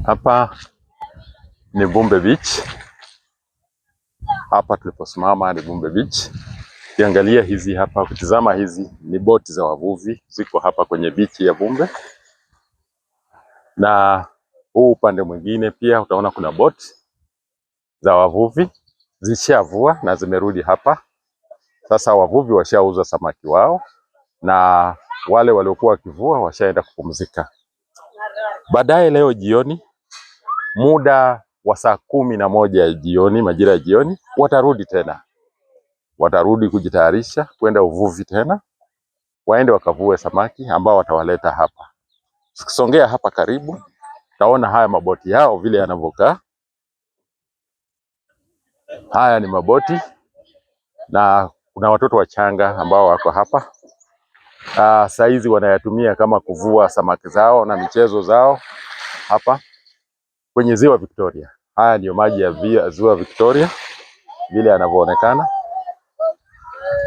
Hapa ni Bumbe Beach. Hapa tuliposimama ni Bumbe Beach. Ukiangalia hizi hapa, ukitizama hizi ni boti za wavuvi ziko hapa kwenye beach ya Bumbe. Na huu upande mwingine pia utaona kuna boti za wavuvi zishavua na zimerudi hapa. Sasa wavuvi washauza samaki wao na wale waliokuwa wakivua washaenda kupumzika. Baadaye leo jioni muda wa saa 11 ya jioni, majira ya jioni, watarudi tena. Watarudi kujitayarisha kwenda uvuvi tena, waende wakavue samaki ambao watawaleta hapa. Tukisongea hapa karibu, taona haya maboti yao vile yanavyokaa. Haya ni maboti na kuna watoto wachanga ambao wako hapa. Saizi wanayatumia kama kuvua samaki zao na michezo zao hapa kwenye ziwa Victoria. Haya ndio maji ya ziwa Victoria vile yanavyoonekana.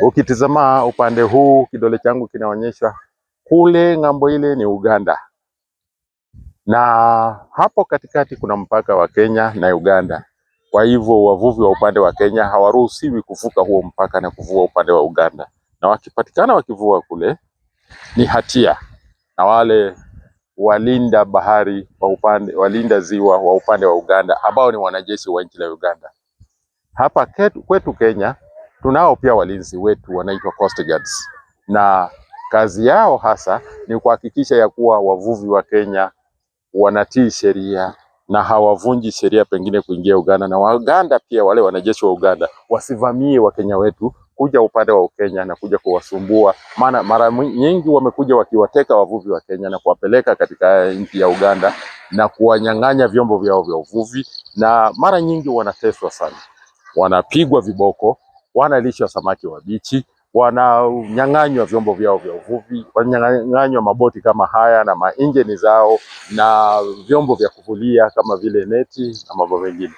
Ukitizama upande huu, kidole changu kinaonyesha kule ng'ambo ile ni Uganda, na hapo katikati kuna mpaka wa Kenya na Uganda. Kwa hivyo wavuvi wa upande wa Kenya hawaruhusiwi kuvuka huo mpaka na kuvua upande wa Uganda, na wakipatikana wakivua kule ni hatia, na wale walinda bahari wa upande, walinda ziwa wa upande wa Uganda ambao ni wanajeshi wa nchi la Uganda. Hapa kwetu Kenya tunao pia walinzi wetu wanaitwa Coast Guards, na kazi yao hasa ni kuhakikisha ya kuwa wavuvi wa Kenya wanatii sheria na hawavunji sheria pengine kuingia Uganda, na Waganda pia wale wanajeshi wa Uganda wasivamie Wakenya wetu kuja upande wa Kenya na kuja kuwasumbua, maana mara nyingi wamekuja wakiwateka wavuvi wa Kenya na kuwapeleka katika nchi ya Uganda na kuwanyang'anya vyombo vyao vya uvuvi, na mara nyingi wanateswa sana, wanapigwa viboko, wanalishwa samaki wabichi, wananyang'anywa vyombo vyao vya uvuvi, wananyang'anywa maboti kama haya na mainjini zao na vyombo vya kuvulia kama vile neti na mambo mengine.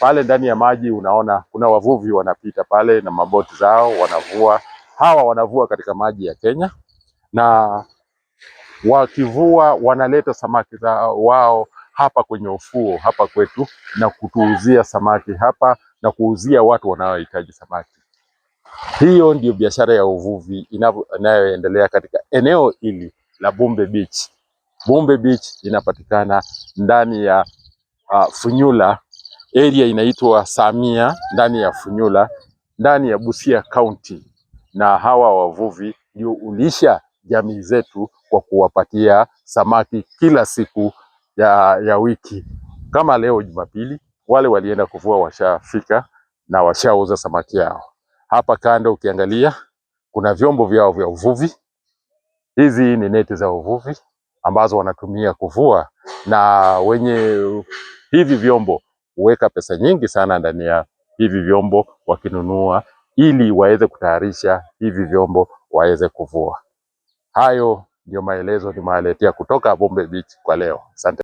Pale ndani ya maji unaona kuna wavuvi wanapita pale na maboti zao wanavua. Hawa wanavua katika maji ya Kenya, na wakivua wanaleta samaki zao wao hapa kwenye ufuo hapa kwetu na kutuuzia samaki hapa na kuuzia watu wanaohitaji samaki. Hiyo ndio biashara ya uvuvi inayoendelea katika eneo hili la Bumbe Beach. Bumbe Beach inapatikana ndani ya Funyula, area inaitwa Samia, ndani ya Funyula, ndani ya Busia County. Na hawa wavuvi ndio ulisha jamii zetu kwa kuwapatia samaki kila siku ya wiki. Kama leo Jumapili, wale walienda kuvua washafika na washauza samaki yao. Hapa kando ukiangalia kuna vyombo vyao vya uvuvi. Hizi ni neti za uvuvi ambazo wanatumia kuvua, na wenye hivi vyombo huweka pesa nyingi sana ndani ya hivi vyombo wakinunua, ili waweze kutayarisha hivi vyombo waweze kuvua. Hayo ndio maelezo nimewaletea kutoka Bumbe Beach kwa leo. Asante.